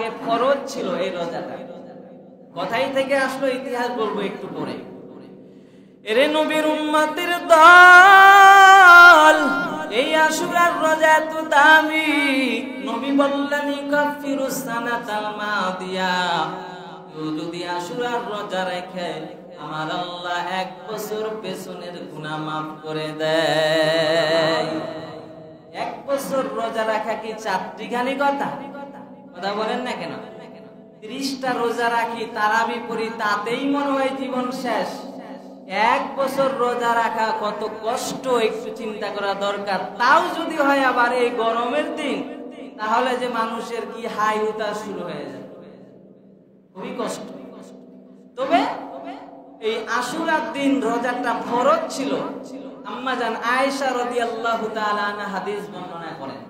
আগে ফরজ ছিল এই রোজাটা। কথাই থেকে আসলো, ইতিহাস বলবো একটু পরে। এরে নবীর উম্মতের দল, এই আশুরার রোজা এত দামি। নবী বললেন ইকাফিরুস সানাতাল মাদিয়া, কেউ যদি আশুরার রোজা রাখে আমার আল্লাহ 1 বছর পেছনের গুনাহ মাফ করে দেয়। 1 বছর রোজা রাখা কি চারটিখানি কথা? কথা বলেন না কেন? 30টা রোজা রাখি, তারাবি পড়ি, তাতেই মনে হয় জীবন শেষ। 1 বছর রোজা রাখা কত কষ্ট, একটু চিন্তা করা দরকার। তাও যদি হয় আবার এই গরমের দিন, তাহলে যে মানুষের কি হাই উতার শুরু হয়ে যায়, খুবই কষ্ট। তবে এই আশুরার দিন রোজাটা ফরজ ছিল। আম্মা জান আয়েশা রাদিয়াল্লাহু তাআলা আনহা হাদিস বর্ণনা করেন,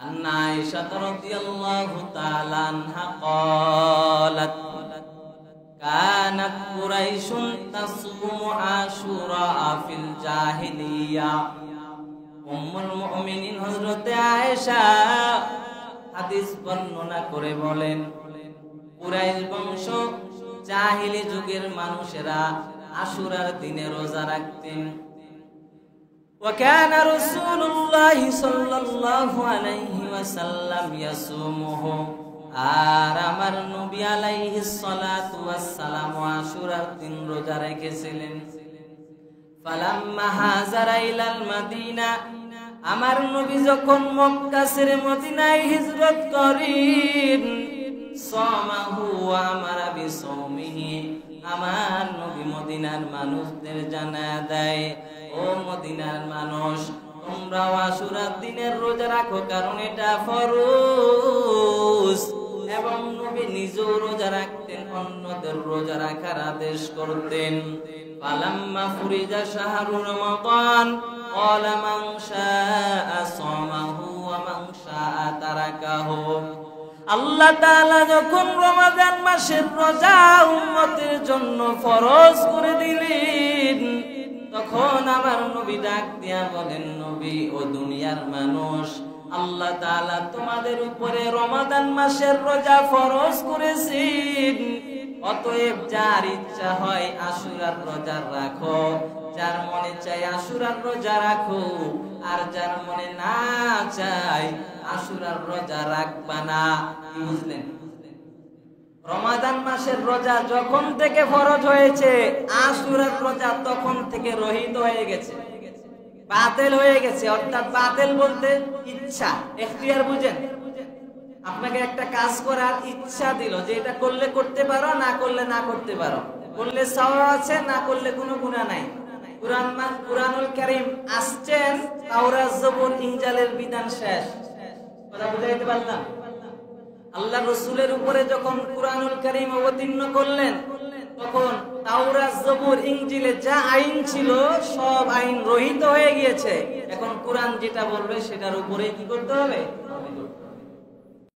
আন্না আয়েশা রাদিয়াল্লাহু তাআলা আনহা ক্বালাত কানাত কুরাইশুন তাসুমু আশুরা ফিল জাহিলিয়া। উম্মুল মুমিনিন হযরতে আয়েশা হাদিস বর্ণনা করে বলেন, কুরাইশ বংশ জাহিলি যুগের মানুষেরা আশুরার দিনে রোজা রাখতেন। ওয়া কানা রাসূলুল্লাহ সাল্লাল্লাহু আলাইহি ওয়াসাল্লাম ইয়াসুমুহু, আর আমার নবী আলাইহিস সালাতু ওয়াস সালাম আশুরার দিন রোজা রেখেছিলেন। ফালাম্মা হাজারা ইলাল মাদিনা, আমার নবী যখন মক্কা ছেড়ে মদিনায় হিজরত করেন, সামাহু ওয়া আমারা বিসাওমিহি, আমার নবী মদিনার মানুষদের জানায়া দেয়, ও মদিনার মানুষ, তোমরা আশুরার দিনের রোজা রাখো, কারণ এটা ফরজ। এবং নবী নিজেও রোজা রাখতেন, অন্যদের রোজা রাখার আদেশ করতেন। ফালাম্মা ফুরিজা শাহরু রমাদান ক্বালা মান শাআ সামাহু ওয়া মান শাআ তারাকাহু। আল্লাহ তাআলা যখন রমাদান মাসের রোজা উম্মতের জন্য ফরজ করে দিলেন, তখন আমার নবী ডাক দিয়া বলেন, নবী ও দুনিয়ার মানুষ, আল্লাহ তাআলা তোমাদের উপরে রমাদান মাসের রোজা ফরজ করেছেন। অতএব যার ইচ্ছা হয় আশুরার রোজা রাখো, যার মনে চাই আশুরার রোজা রাখো, আর যার মনে না চাই আশুরার রোজা রাখবা না। কি বুঝলেন? রমাদান মাসের রোজা যখন থেকে ফরজ হয়েছে, আশুরার রোজা তখন থেকে রহিত হয়ে গেছে, বাতিল হয়ে গেছে। অর্থাৎ বাতিল বলতে ইচ্ছা, এখতিয়ার বুঝেন? আপনাকে একটা কাজ করার ইচ্ছা দিল যে এটা করলে করতে পারো, না করলে না করতে পারো, করলে সওয়াব আছে, না করলে কোনো গুনাহ নাই। কুরআনুল কারীম আসছেন, তাওরাত জবুর ইনজিলের বিধান শেষ। কথা বুঝাইতে পারলাম? আল্লাহ রাসূলের উপরে যখন কুরআনুল কারীম অবতীর্ণ করলেন, তখন তাওরাত জবুর ইনজিলে যা আইন ছিল সব আইন রহিত হয়ে গিয়েছে। এখন কুরআন যেটা বলবে সেটার উপরে কি করতে হবে?